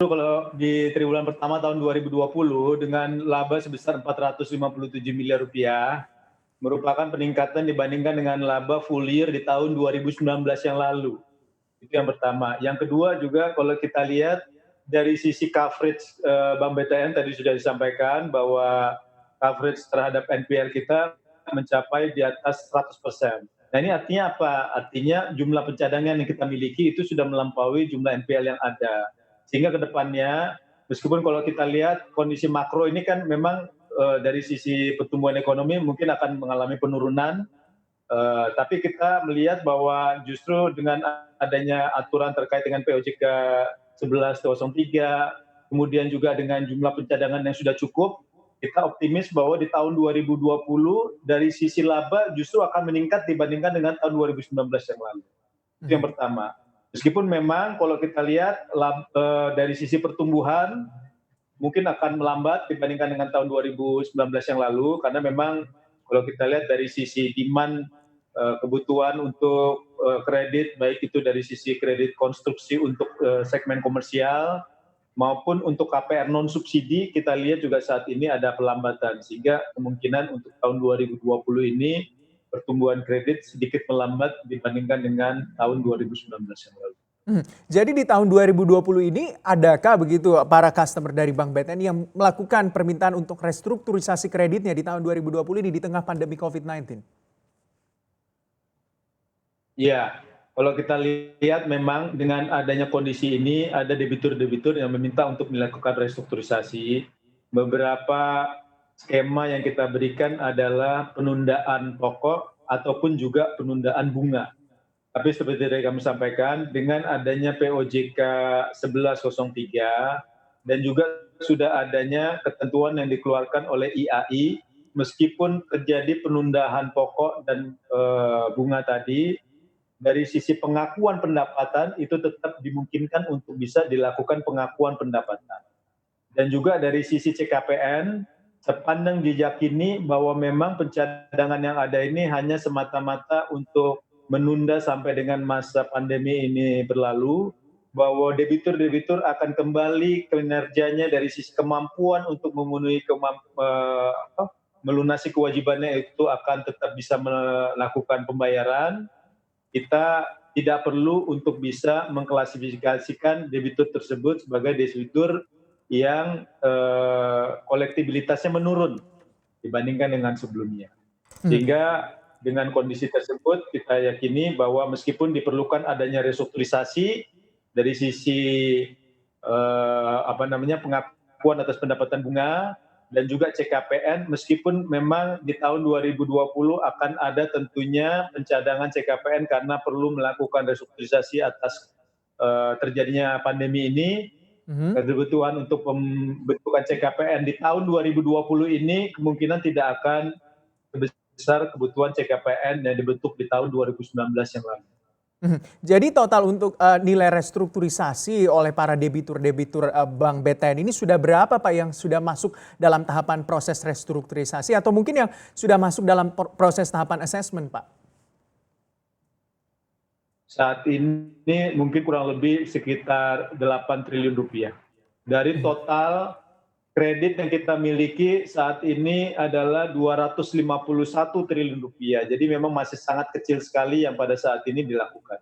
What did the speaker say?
kalau di triwulan pertama tahun 2020 dengan laba sebesar 457 miliar rupiah, merupakan peningkatan dibandingkan dengan laba full year di tahun 2019 yang lalu. Itu yang pertama. Yang kedua juga kalau kita lihat dari sisi coverage Bank BTN tadi sudah disampaikan bahwa coverage terhadap NPL kita mencapai di atas 100%. Nah ini artinya apa? Artinya jumlah pencadangan yang kita miliki itu sudah melampaui jumlah NPL yang ada. Sehingga ke depannya, meskipun kalau kita lihat kondisi makro ini kan memang dari sisi pertumbuhan ekonomi mungkin akan mengalami penurunan, tapi kita melihat bahwa justru dengan adanya aturan terkait dengan POJK 1103, kemudian juga dengan jumlah pencadangan yang sudah cukup, kita optimis bahwa di tahun 2020 dari sisi laba justru akan meningkat dibandingkan dengan tahun 2019 yang lalu. Itu yang pertama. Meskipun memang kalau kita lihat dari sisi pertumbuhan mungkin akan melambat dibandingkan dengan tahun 2019 yang lalu, karena memang kalau kita lihat dari sisi demand kebutuhan untuk kredit, baik itu dari sisi kredit konstruksi untuk segmen komersial maupun untuk KPR non subsidi, kita lihat juga saat ini ada pelambatan, sehingga kemungkinan untuk tahun 2020 ini pertumbuhan kredit sedikit melambat dibandingkan dengan tahun 2019 yang lalu. Jadi di tahun 2020 ini adakah begitu para customer dari Bank BTN yang melakukan permintaan untuk restrukturisasi kreditnya di tahun 2020 ini di tengah pandemi COVID-19? Iya, kalau kita lihat memang dengan adanya kondisi ini ada debitur-debitur yang meminta untuk melakukan restrukturisasi. Beberapa skema yang kita berikan adalah penundaan pokok ataupun juga penundaan bunga. Tapi seperti tadi kami sampaikan, dengan adanya POJK 1103 dan juga sudah adanya ketentuan yang dikeluarkan oleh IAI, meskipun terjadi penundaan pokok dan bunga tadi, dari sisi pengakuan pendapatan itu tetap dimungkinkan untuk bisa dilakukan pengakuan pendapatan. Dan juga dari sisi CKPN, sepandang diyakini bahwa memang pencadangan yang ada ini hanya semata-mata untuk menunda sampai dengan masa pandemi ini berlalu, bahwa debitur-debitur akan kembali kinerjanya dari sisi kemampuan untuk memenuhi melunasi kewajibannya itu akan tetap bisa melakukan pembayaran. Kita tidak perlu untuk bisa mengklasifikasikan debitur tersebut sebagai debitur yang kolektibilitasnya menurun dibandingkan dengan sebelumnya. Sehingga dengan kondisi tersebut kita yakini bahwa meskipun diperlukan adanya restrukturisasi dari sisi pengakuan atas pendapatan bunga dan juga CKPN, meskipun memang di tahun 2020 akan ada tentunya pencadangan CKPN karena perlu melakukan restrukturisasi atas terjadinya pandemi ini, kebutuhan untuk pembentukan CKPN di tahun 2020 ini kemungkinan tidak akan sebesar kebutuhan CKPN yang dibentuk di tahun 2019 yang lalu. Jadi total untuk nilai restrukturisasi oleh para debitur-debitur Bank BTN ini sudah berapa Pak yang sudah masuk dalam tahapan proses restrukturisasi atau mungkin yang sudah masuk dalam proses tahapan assessment Pak? Saat ini mungkin kurang lebih sekitar 8 triliun rupiah. Dari total kredit yang kita miliki saat ini adalah 251 triliun rupiah. Jadi memang masih sangat kecil sekali yang pada saat ini dilakukan.